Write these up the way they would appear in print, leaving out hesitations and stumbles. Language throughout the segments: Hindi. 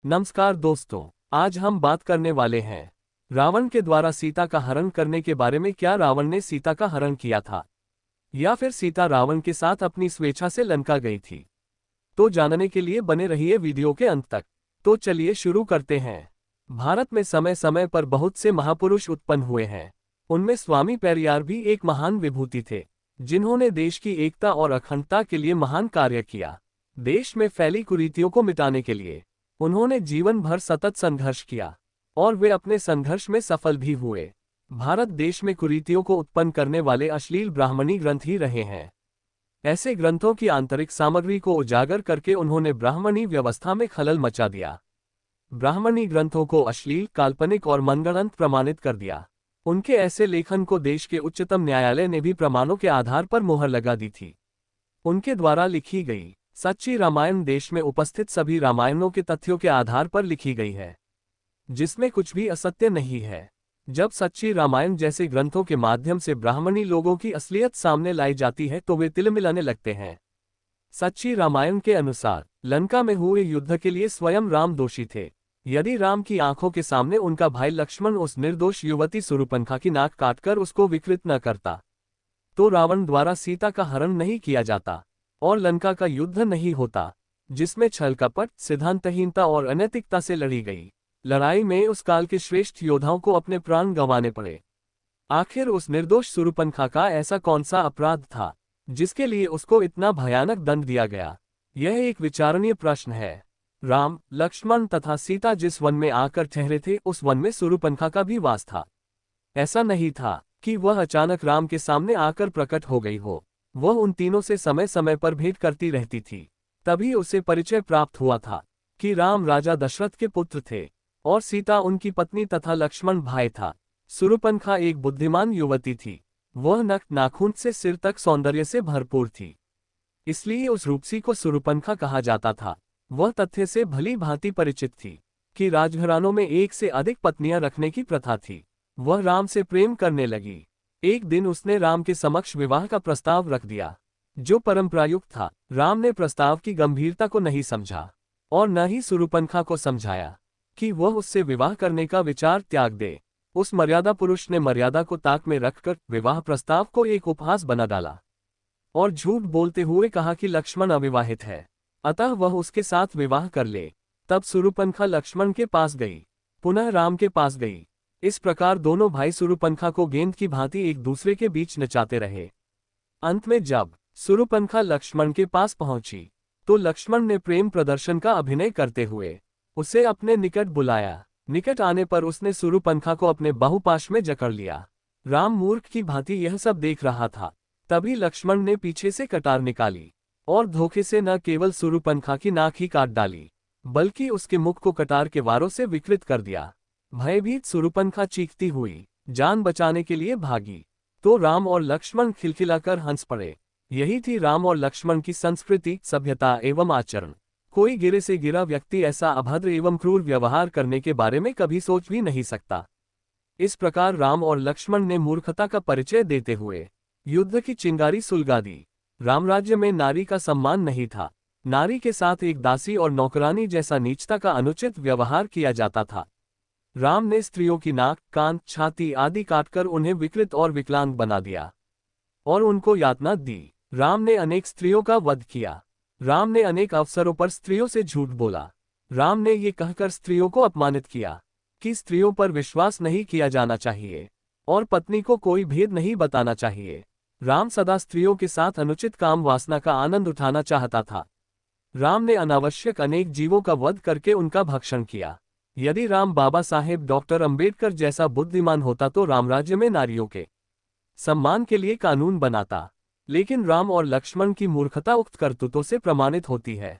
नमस्कार दोस्तों, आज हम बात करने वाले हैं रावण के द्वारा सीता का हरण करने के बारे में। क्या रावण ने सीता का हरण किया था या फिर सीता रावण के साथ अपनी स्वेच्छा से लंका गई थी? तो जानने के लिए बने रहिए वीडियो के अंत तक। तो चलिए शुरू करते हैं। भारत में समय समय पर बहुत से महापुरुष उत्पन्न हुए हैं। उनमें स्वामी पेरियार भी एक महान विभूति थे, जिन्होंने देश की एकता और अखंडता के लिए महान कार्य किया। देश में फैली कुरीतियों को मिटाने के लिए उन्होंने जीवन भर सतत संघर्ष किया और वे अपने संघर्ष में सफल भी हुए। भारत देश में कुरीतियों को उत्पन्न करने वाले अश्लील ब्राह्मणी ग्रंथ ही रहे हैं। ऐसे ग्रंथों की आंतरिक सामग्री को उजागर करके उन्होंने ब्राह्मणी व्यवस्था में खलल मचा दिया। ब्राह्मणी ग्रंथों को अश्लील, काल्पनिक और मनगढ़ंत प्रमाणित कर दिया। उनके ऐसे लेखन को देश के उच्चतम न्यायालय ने भी प्रमाणों के आधार पर मुहर लगा दी थी। उनके द्वारा लिखी गई सच्ची रामायण देश में उपस्थित सभी रामायणों के तथ्यों के आधार पर लिखी गई है, जिसमें कुछ भी असत्य नहीं है। जब सच्ची रामायण जैसे ग्रंथों के माध्यम से ब्राह्मणी लोगों की असलियत सामने लाई जाती है तो वे तिलमिलाने लगते हैं। सच्ची रामायण के अनुसार लंका में हुए युद्ध के लिए स्वयं राम दोषी थे। यदि राम की आंखों के सामने उनका भाई लक्ष्मण उस निर्दोष युवती शूर्पणखा की नाक काटकर उसको विकृत न करता, तो रावण द्वारा सीता का हरण नहीं किया जाता और लंका का युद्ध नहीं होता, जिसमें छल कपट, सिद्धांतहीनता और अनैतिकता से लड़ी गई लड़ाई में उस काल के श्रेष्ठ योद्धाओं को अपने प्राण गंवाने पड़े। आखिर उस निर्दोष शूर्पणखा का ऐसा कौन सा अपराध था जिसके लिए उसको इतना भयानक दंड दिया गया? यह एक विचारणीय प्रश्न है। राम, लक्ष्मण तथा सीता जिस वन में आकर ठहरे थे, उस वन में शूर्पणखा का भी वास था। ऐसा नहीं था कि वह अचानक राम के सामने आकर प्रकट हो गई हो। वह उन तीनों से समय समय पर भेंट करती रहती थी। तभी उसे परिचय प्राप्त हुआ था कि राम राजा दशरथ के पुत्र थे और सीता उनकी पत्नी तथा लक्ष्मण भाई था। शूर्पणखा एक बुद्धिमान युवती थी। वह नख नाखून से सिर तक सौंदर्य से भरपूर थी, इसलिए उस रूपसी को शूर्पणखा कहा जाता था। वह तथ्य से भली भांति परिचित थी कि राजघरानों में एक से अधिक पत्नियां रखने की प्रथा थी। वह राम से प्रेम करने लगी। एक दिन उसने राम के समक्ष विवाह का प्रस्ताव रख दिया, जो परंपरायुक्त था। राम ने प्रस्ताव की गंभीरता को नहीं समझा और न ही शूर्पणखा को समझाया कि वह उससे विवाह करने का विचार त्याग दे। उस मर्यादा पुरुष ने मर्यादा को ताक में रखकर विवाह प्रस्ताव को एक उपहास बना डाला और झूठ बोलते हुए कहा कि लक्ष्मण अविवाहित है, अतः वह उसके साथ विवाह कर ले। तब शूर्पणखा लक्ष्मण के पास गई, पुनः राम के पास गई। इस प्रकार दोनों भाई शूर्पणखा को गेंद की भांति एक दूसरे के बीच नचाते रहे। अंत में जब शूर्पणखा लक्ष्मण के पास पहुंची तो लक्ष्मण ने प्रेम प्रदर्शन का अभिनय करते हुए उसे अपने निकट बुलाया। निकट आने पर उसने शूर्पणखा को अपने बाहुपाश में जकड़ लिया। राम मूर्ख की भांति यह सब देख रहा था। तभी लक्ष्मण ने पीछे से कटार निकाली और धोखे से न केवल शूर्पणखा की नाक ही काट डाली, बल्कि उसके मुख को कटार के वारों से विकृत कर दिया। भयभीत शूर्पणखा चीखती हुई जान बचाने के लिए भागी तो राम और लक्ष्मण खिलखिलाकर हंस पड़े। यही थी राम और लक्ष्मण की संस्कृति, सभ्यता एवं आचरण। कोई गिरे से गिरा व्यक्ति ऐसा अभद्र एवं क्रूर व्यवहार करने के बारे में कभी सोच भी नहीं सकता। इस प्रकार राम और लक्ष्मण ने मूर्खता का परिचय देते हुए युद्ध की चिंगारी सुलगा दी। रामराज्य में नारी का सम्मान नहीं था। नारी के साथ एक दासी और नौकरानी जैसा नीचता का अनुचित व्यवहार किया जाता था। राम ने स्त्रियों की नाक, कान, छाती आदि काटकर उन्हें विकृत और विकलांग बना दिया और उनको यातना दी। राम ने अनेक स्त्रियों का वध किया। राम ने अनेक अवसरों पर स्त्रियों से झूठ बोला। राम ने ये कहकर स्त्रियों को अपमानित किया कि स्त्रियों पर विश्वास नहीं किया जाना चाहिए और पत्नी को कोई भेद नहीं बताना चाहिए। राम सदा स्त्रियों के साथ अनुचित काम वासना का आनंद उठाना चाहता था। राम ने अनावश्यक अनेक जीवों का वध करके उनका भक्षण किया। यदि राम बाबा साहेब डॉक्टर अंबेडकर जैसा बुद्धिमान होता तो रामराज्य में नारियों के सम्मान के लिए कानून बनाता, लेकिन राम और लक्ष्मण की मूर्खता उक्त करतूतों से प्रमाणित होती है।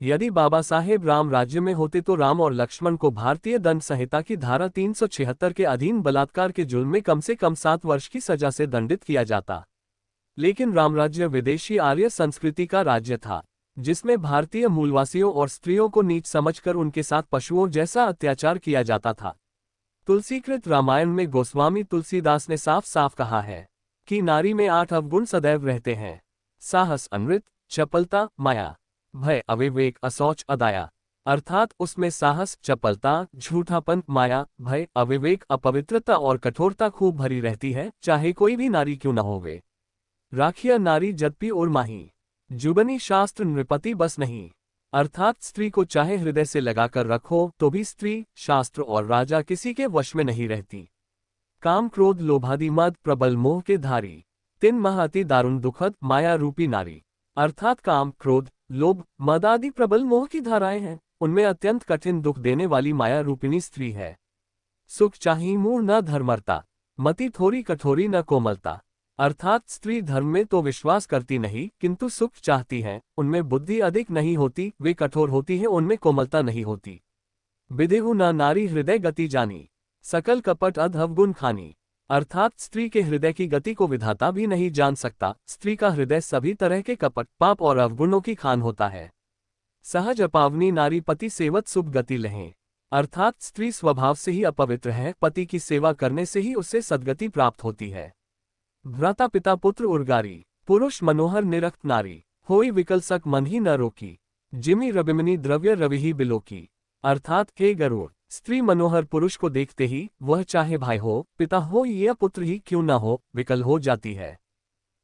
यदि बाबा साहेब राम राज्य में होते तो राम और लक्ष्मण को भारतीय दंड संहिता की धारा 376 के अधीन बलात्कार के जुर्म में कम से कम 7 वर्ष की सजा से दंडित किया जाता। लेकिन रामराज्य विदेशी आर्य संस्कृति का राज्य था, जिसमें भारतीय मूलवासियों और स्त्रियों को नीच समझकर उनके साथ पशुओं जैसा अत्याचार किया जाता था। तुलसीकृत रामायण में गोस्वामी तुलसीदास ने साफ साफ कहा है कि नारी में 8 अवगुण सदैव रहते हैं: साहस, अनृत, चपलता, माया, भय, अविवेक, असौच, अदाया। अर्थात उसमें साहस, चपलता, झूठापन, माया, भय, अविवेक, अपवित्रता और कठोरता खूब भरी रहती है, चाहे कोई भी नारी क्यों न होवे। राखिया नारी जदपि और माही, जुबनी शास्त्र नृपति बस नहीं। अर्थात स्त्री को चाहे हृदय से लगाकर रखो तो भी स्त्री, शास्त्र और राजा किसी के वश में नहीं रहती। काम क्रोध लोभादि मद प्रबल मोह के धारी, तिन मह अति दारुण दुखद माया रूपी नारी। अर्थात काम, क्रोध, लोभ, मद आदि प्रबल मोह की धाराएं हैं, उनमें अत्यंत कठिन दुख देने वाली माया रूपिणी स्त्री है। सुख चाही मूढ़ न धर्मरता, मति थोड़ी कठोरी न कोमलता। अर्थात स्त्री धर्म में तो विश्वास करती नहीं, किंतु सुख चाहती है, उनमें बुद्धि अधिक नहीं होती, वे कठोर होती है, उनमें कोमलता नहीं होती। विदेहु न नारी हृदय गति जानी, सकल कपट अधवगुण खानी। अर्थात स्त्री के हृदय की गति को विधाता भी नहीं जान सकता। स्त्री का हृदय सभी तरह के कपट, पाप और अवगुणों की खान होता है। सहज अपावनी नारी पति सेवत शुभ गति लहें। अर्थात स्त्री स्वभाव से ही अपवित्र है, पति की सेवा करने से ही उसे सद्गति प्राप्त होती है। भ्राता पिता पुत्र उर्गारी, पुरुष मनोहर निरक्त नारी, होई विकलसक मन ही न रोकी, जिमी रबिमनी द्रव्य रविही बिलोकी। अर्थात हे गरुड़, स्त्री मनोहर पुरुष को देखते ही, वह चाहे भाई हो, पिता हो या पुत्र ही क्यों न हो, विकल हो जाती है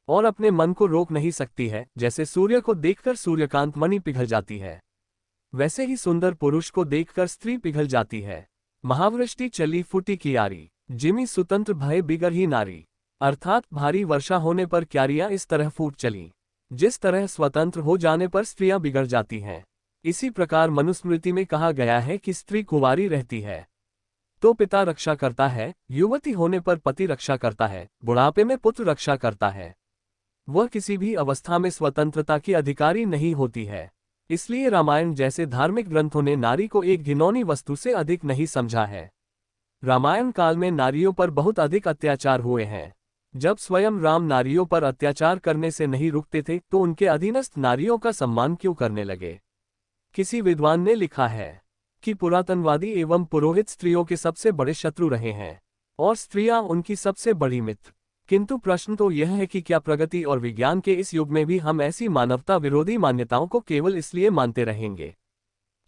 और अपने मन को रोक नहीं सकती है। जैसे सूर्य को देखकर सूर्यकांत मणि पिघल जाती है, वैसे ही सुंदर पुरुष को देखकर स्त्री पिघल जाती है। महावृष्टि चली फूटी कियारी, जिमी स्वतंत्र भय बिगर ही नारी। अर्थात भारी वर्षा होने पर क्यारियां इस तरह फूट चली, जिस तरह स्वतंत्र हो जाने पर स्त्रियां बिगड़ जाती हैं। इसी प्रकार मनुस्मृति में कहा गया है कि स्त्री कुंवारी रहती है तो पिता रक्षा करता है, युवती होने पर पति रक्षा करता है, बुढ़ापे में पुत्र रक्षा करता है। वह किसी भी अवस्था में स्वतंत्रता की अधिकारी नहीं होती है। इसलिए रामायण जैसे धार्मिक ग्रंथों ने नारी को एक घिनौनी वस्तु से अधिक नहीं समझा है। रामायण काल में नारियों पर बहुत अधिक अत्याचार हुए हैं। जब स्वयं राम नारियों पर अत्याचार करने से नहीं रुकते थे तो उनके अधीनस्थ नारियों का सम्मान क्यों करने लगे। किसी विद्वान ने लिखा है कि पुरातनवादी एवं पुरोहित स्त्रियों के सबसे बड़े शत्रु रहे हैं और स्त्रियां उनकी सबसे बड़ी मित्र। किंतु प्रश्न तो यह है कि क्या प्रगति और विज्ञान के इस युग में भी हम ऐसी मानवता विरोधी मान्यताओं को केवल इसलिए मानते रहेंगे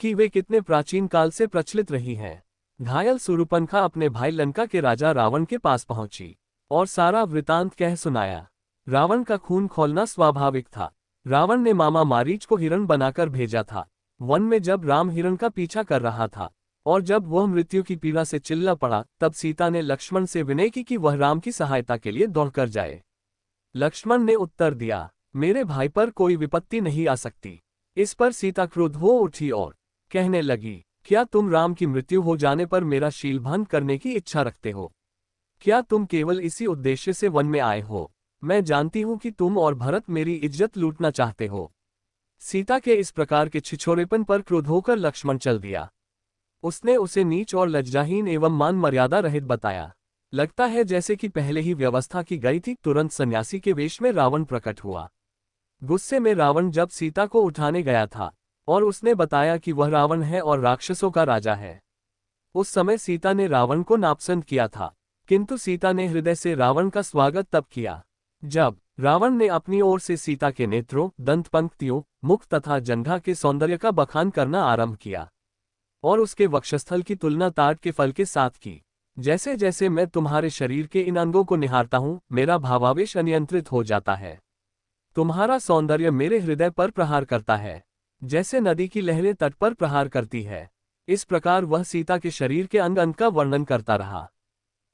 कि वे कितने प्राचीन काल से प्रचलित रही हैं। घायल सूर्पनखा अपने भाई लंका के राजा रावण के पास पहुंची और सारा वृतांत कह सुनाया। रावण का खून खौलना स्वाभाविक था। रावण ने मामा मारीच को हिरण बनाकर भेजा था। वन में जब राम हिरण का पीछा कर रहा था और जब वह मृत्यु की पीड़ा से चिल्ला पड़ा, तब सीता ने लक्ष्मण से विनय की कि वह राम की सहायता के लिए दौड़कर जाए। लक्ष्मण ने उत्तर दिया, मेरे भाई पर कोई विपत्ति नहीं आ सकती। इस पर सीता क्रुद्ध हो उठी और कहने लगी, क्या तुम राम की मृत्यु हो जाने पर मेरा शील भंग करने की इच्छा रखते हो? क्या तुम केवल इसी उद्देश्य से वन में आए हो? मैं जानती हूं कि तुम और भरत मेरी इज्जत लूटना चाहते हो। सीता के इस प्रकार के छिछोरेपन पर क्रोध होकर लक्ष्मण चल दिया। उसने उसे नीच और लज्जाहीन एवं मान मर्यादा रहित बताया। लगता है जैसे कि पहले ही व्यवस्था की गई थी। तुरंत सन्यासी के वेश में रावण प्रकट हुआ। गुस्से में रावण जब सीता को उठाने गया था और उसने बताया कि वह रावण है और राक्षसों का राजा है, उस समय सीता ने रावण को नापसंद किया था, किंतु सीता ने हृदय से रावण का स्वागत तब किया जब रावण ने अपनी ओर से सीता के नेत्रों, दंत पंक्तियों, मुख तथा जंघा के सौंदर्य का बखान करना आरंभ किया और उसके वक्षस्थल की तुलना ताड़ के फल के साथ की। जैसे जैसे मैं तुम्हारे शरीर के इन अंगों को निहारता हूँ, मेरा भावावेश अनियंत्रित हो जाता है। तुम्हारा सौंदर्य मेरे हृदय पर प्रहार करता है, जैसे नदी की लहरें तट पर प्रहार करती है। इस प्रकार वह सीता के शरीर के अंग अंग का वर्णन करता रहा।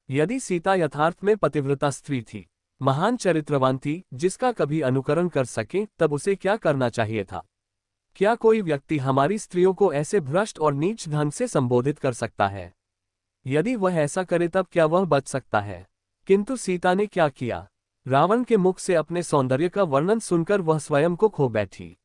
यदि सीता यथार्थ में पतिव्रता स्त्री थी, महान चरित्रवान थी, जिसका कभी अनुकरण कर सके, तब उसे क्या करना चाहिए था? क्या कोई व्यक्ति हमारी स्त्रियों को ऐसे भ्रष्ट और नीच ढंग से संबोधित कर सकता है? यदि वह ऐसा करे तब क्या वह बच सकता है? किंतु सीता ने क्या किया? रावण के मुख से अपने सौंदर्य का वर्णन सुनकर वह स्वयं को खो बैठी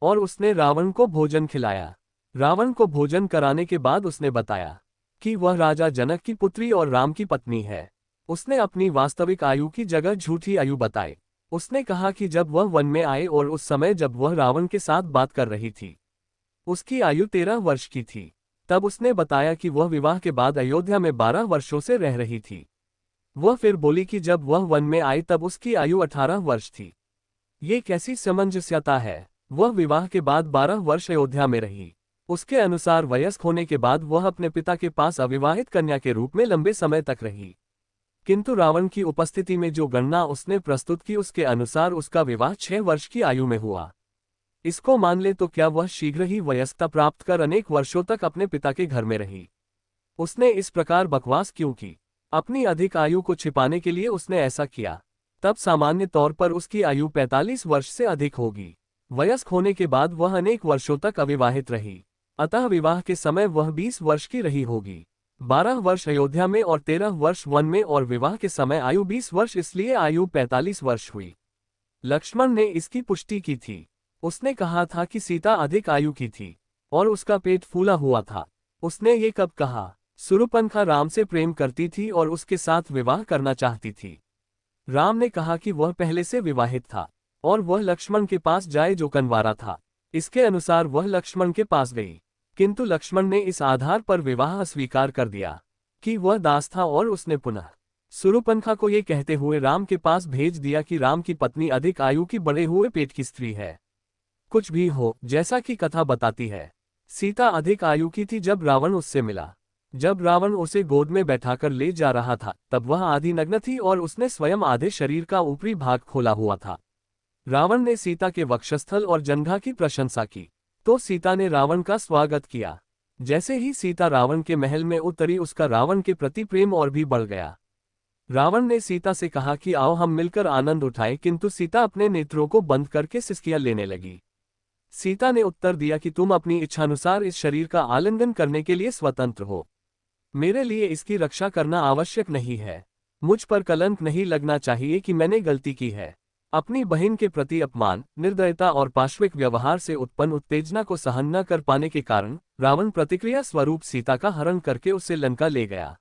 और उसने रावण को भोजन खिलाया। रावण को भोजन कराने के बाद उसने बताया कि वह राजा जनक की पुत्री और राम की पत्नी है। उसने अपनी वास्तविक आयु की जगह झूठी आयु बताई। उसने कहा कि जब वह वन में आए और उस समय जब वह रावण के साथ बात कर रही थी, उसकी आयु 13 वर्ष की थी। तब उसने बताया कि वह विवाह के बाद अयोध्या में 12 वर्षों से रह रही थी। वह फिर बोली कि जब वह वन में आई तब उसकी आयु 18 वर्ष थी। ये कैसी समंजसता है? वह विवाह के बाद 12 वर्ष अयोध्या में रही। उसके अनुसार वयस्क होने के बाद वह अपने पिता के पास अविवाहित कन्या के रूप में लंबे समय तक रही। किंतु रावण की उपस्थिति में जो गणना उसने प्रस्तुत की उसके अनुसार उसका विवाह 6 वर्ष की आयु में हुआ। इसको मान ले तो क्या वह शीघ्र ही वयस्कता प्राप्त कर अनेक वर्षों तक अपने पिता के घर में रही। उसने इस प्रकार बकवास क्यों की? अपनी अधिक आयु को छिपाने के लिए उसने ऐसा किया। तब सामान्य तौर पर उसकी आयु 45 वर्ष से अधिक होगी। वयस्क होने के बाद वह अनेक वर्षों तक अविवाहित रही, अतः विवाह के समय वह 20 वर्ष की रही होगी। 12 वर्ष अयोध्या में और 13 वर्ष वन में, और विवाह के समय आयु 20 वर्ष, इसलिए आयु 45 वर्ष हुई। लक्ष्मण ने इसकी पुष्टि की थी। उसने कहा था कि सीता अधिक आयु की थी और उसका पेट फूला हुआ था। उसने ये कब कहा? सुरुपनखा राम से प्रेम करती थी और उसके साथ विवाह करना चाहती थी। राम ने कहा कि वह पहले से विवाहित था और वह लक्ष्मण के पास जाए जो कनवारा था। इसके अनुसार वह लक्ष्मण के पास गई, किंतु लक्ष्मण ने इस आधार पर विवाह अस्वीकार कर दिया कि वह दास था और उसने पुनः सुरुपनखा को ये कहते हुए राम के पास भेज दिया कि राम की पत्नी अधिक आयु की बढ़े हुए पेट की स्त्री है। कुछ भी हो, जैसा कि कथा बताती है, सीता अधिक आयु की थी जब रावण उससे मिला। जब रावण उसे गोद में बैठाकर ले जा रहा था तब वह आधी नग्न थी और उसने स्वयं आधे शरीर का ऊपरी भाग खोला हुआ था। रावण ने सीता के वक्षस्थल और जंघा की प्रशंसा की तो सीता ने रावण का स्वागत किया। जैसे ही सीता रावण के महल में उतरी उसका रावण के प्रति प्रेम और भी बढ़ गया। रावण ने सीता से कहा कि आओ हम मिलकर आनंद उठाएं, किंतु सीता अपने नेत्रों को बंद करके सिसकियां लेने लगी। सीता ने उत्तर दिया कि तुम अपनी इच्छानुसार इस शरीर का आलिंगन करने के लिए स्वतंत्र हो। मेरे लिए इसकी रक्षा करना आवश्यक नहीं है। मुझ पर कलंक नहीं लगना चाहिए कि मैंने गलती की है। अपनी बहन के प्रति अपमान, निर्दयता और पाशविक व्यवहार से उत्पन्न उत्तेजना को सहन न कर पाने के कारण रावण प्रतिक्रिया स्वरूप सीता का हरण करके उसे लंका ले गया।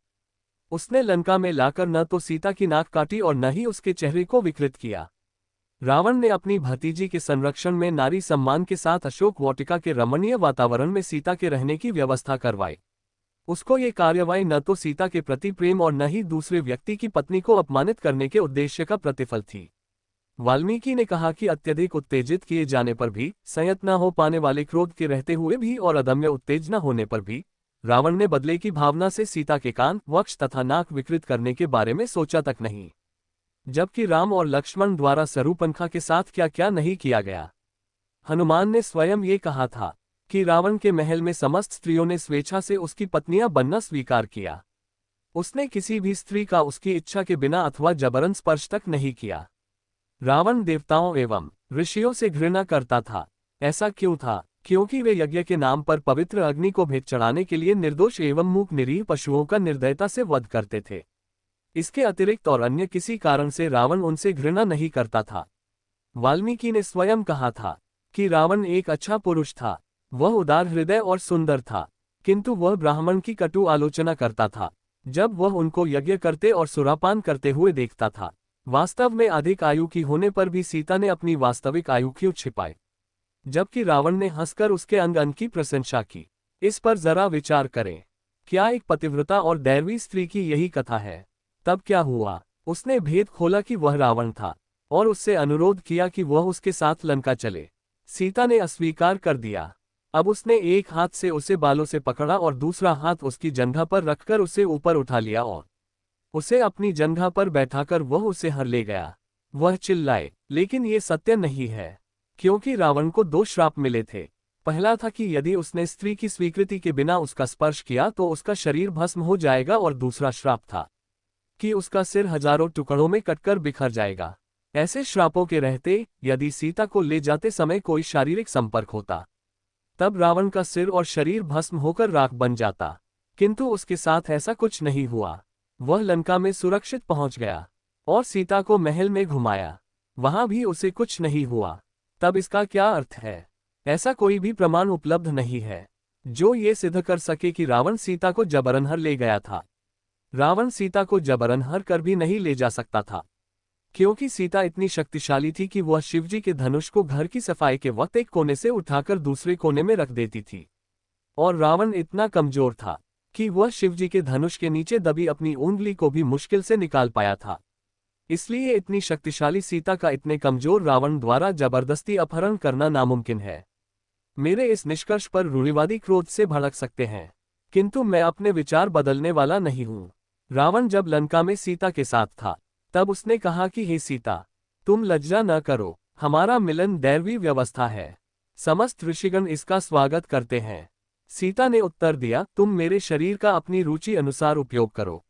उसने लंका में लाकर न तो सीता की नाक काटी और न ही उसके चेहरे को विकृत किया। रावण ने अपनी भतीजी के संरक्षण में नारी सम्मान के साथ अशोक वाटिका के रमणीय वातावरण में सीता के रहने की व्यवस्था करवाई। उसको ये कार्यवाही न तो सीता के प्रति प्रेम और न ही दूसरे व्यक्ति की पत्नी को अपमानित करने के उद्देश्य का प्रतिफल थी। वाल्मीकि ने कहा कि अत्यधिक उत्तेजित किए जाने पर भी, संयत न हो पाने वाले क्रोध के रहते हुए भी और अदम्य उत्तेजना होने पर भी रावण ने बदले की भावना से सीता के कान, वक्ष तथा नाक विकृत करने के बारे में सोचा तक नहीं। जबकि राम और लक्ष्मण द्वारा शूर्पणखा के साथ क्या क्या नहीं किया गया। हनुमान ने स्वयं ये कहा था कि रावण के महल में समस्त स्त्रियों ने स्वेच्छा से उसकी पत्नियां बनना स्वीकार किया। उसने किसी भी स्त्री का उसकी इच्छा के बिना अथवा जबरन स्पर्श तक नहीं किया। रावण देवताओं एवं ऋषियों से घृणा करता था। ऐसा क्यों था? क्योंकि वे यज्ञ के नाम पर पवित्र अग्नि को भेंट चढ़ाने के लिए निर्दोष एवं मूक निरीह पशुओं का निर्दयता से वध करते थे। इसके अतिरिक्त और अन्य किसी कारण से रावण उनसे घृणा नहीं करता था। वाल्मीकि ने स्वयं कहा था कि रावण एक अच्छा पुरुष था, वह उदार हृदय और सुंदर था, किंतु वह ब्राह्मण की कटु आलोचना करता था जब वह उनको यज्ञ करते और सुरापान करते हुए देखता था। वास्तव में अधिक आयु की होने पर भी सीता ने अपनी वास्तविक आयु क्यों छिपाई, जबकि रावण ने हंसकर उसके अंग अंग की प्रशंसा की। इस पर जरा विचार करें। क्या एक पतिव्रता और दैवी स्त्री की यही कथा है? तब क्या हुआ? उसने भेद खोला कि वह रावण था और उससे अनुरोध किया कि वह उसके साथ लंका चले। सीता ने अस्वीकार कर दिया। अब उसने एक हाथ से उसे बालों से पकड़ा और दूसरा हाथ उसकी जंघा पर रखकर उसे ऊपर उठा लिया और उसे अपनी जंघा पर बैठाकर वह उसे हर ले गया। वह चिल्लाए, लेकिन ये सत्य नहीं है, क्योंकि रावण को 2 श्राप मिले थे। पहला था कि यदि उसने स्त्री की स्वीकृति के बिना उसका स्पर्श किया तो उसका शरीर भस्म हो जाएगा, और दूसरा श्राप था कि उसका सिर हजारों टुकड़ों में कटकर बिखर जाएगा। ऐसे श्रापों के रहते यदि सीता को ले जाते समय कोई शारीरिक संपर्क होता तब रावण का सिर और शरीर भस्म होकर राख बन जाता, किंतु उसके साथ ऐसा कुछ नहीं हुआ। वह लंका में सुरक्षित पहुंच गया और सीता को महल में घुमाया, वहां भी उसे कुछ नहीं हुआ। तब इसका क्या अर्थ है? ऐसा कोई भी प्रमाण उपलब्ध नहीं है जो ये सिद्ध कर सके कि रावण सीता को जबरन हर ले गया था। रावण सीता को जबरन हर कर भी नहीं ले जा सकता था, क्योंकि सीता इतनी शक्तिशाली थी कि वह शिवजी के धनुष को घर की सफाई के वक्त एक कोने से उठाकर दूसरे कोने में रख देती थी, और रावण इतना कमजोर था कि वह शिवजी के धनुष के नीचे दबी अपनी उंगली को भी मुश्किल से निकाल पाया था। इसलिए इतनी शक्तिशाली सीता का इतने कमजोर रावण द्वारा जबरदस्ती अपहरण करना नामुमकिन है। मेरे इस निष्कर्ष पर रूढ़िवादी क्रोध से भड़क सकते हैं, किंतु मैं अपने विचार बदलने वाला नहीं हूँ। रावण जब लंका में सीता के साथ था, तब उसने कहा कि हे सीता, तुम लज्जा न करो, हमारा मिलन दैवी व्यवस्था है, समस्त ऋषिगण इसका स्वागत करते हैं। सीता ने उत्तर दिया, तुम मेरे शरीर का अपनी रुचि अनुसार उपयोग करो,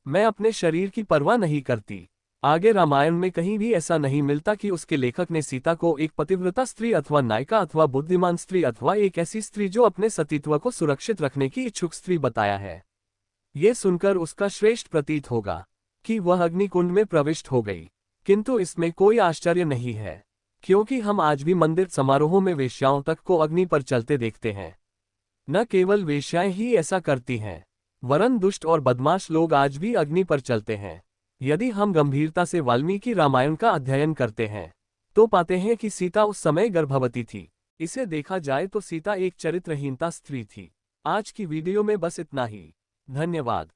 मैं अपने शरीर की परवाह नहीं करती। आगे रामायण में कहीं भी ऐसा नहीं मिलता कि उसके लेखक ने सीता को एक पतिव्रता स्त्री अथवा नायिका अथवा बुद्धिमान स्त्री अथवा एक ऐसी स्त्री जो अपने सतीत्व को सुरक्षित रखने की इच्छुक स्त्री बताया है। ये सुनकर उसका श्रेष्ठ प्रतीत होगा कि वह अग्निकुंड में प्रविष्ट हो गई, किंतु इसमें कोई आश्चर्य नहीं है, क्योंकि हम आज भी मंदिर समारोहों में वेश्याओं तक को अग्नि पर चलते देखते हैं। न केवल वेश्याएं ही ऐसा करती हैं, वरन दुष्ट और बदमाश लोग आज भी अग्नि पर चलते हैं। यदि हम गंभीरता से वाल्मीकि रामायण का अध्ययन करते हैं, तो पाते हैं कि सीता उस समय गर्भवती थी। इसे देखा जाए तो सीता एक चरित्रहीनता स्त्री थी। आज की वीडियो में बस इतना ही। धन्यवाद।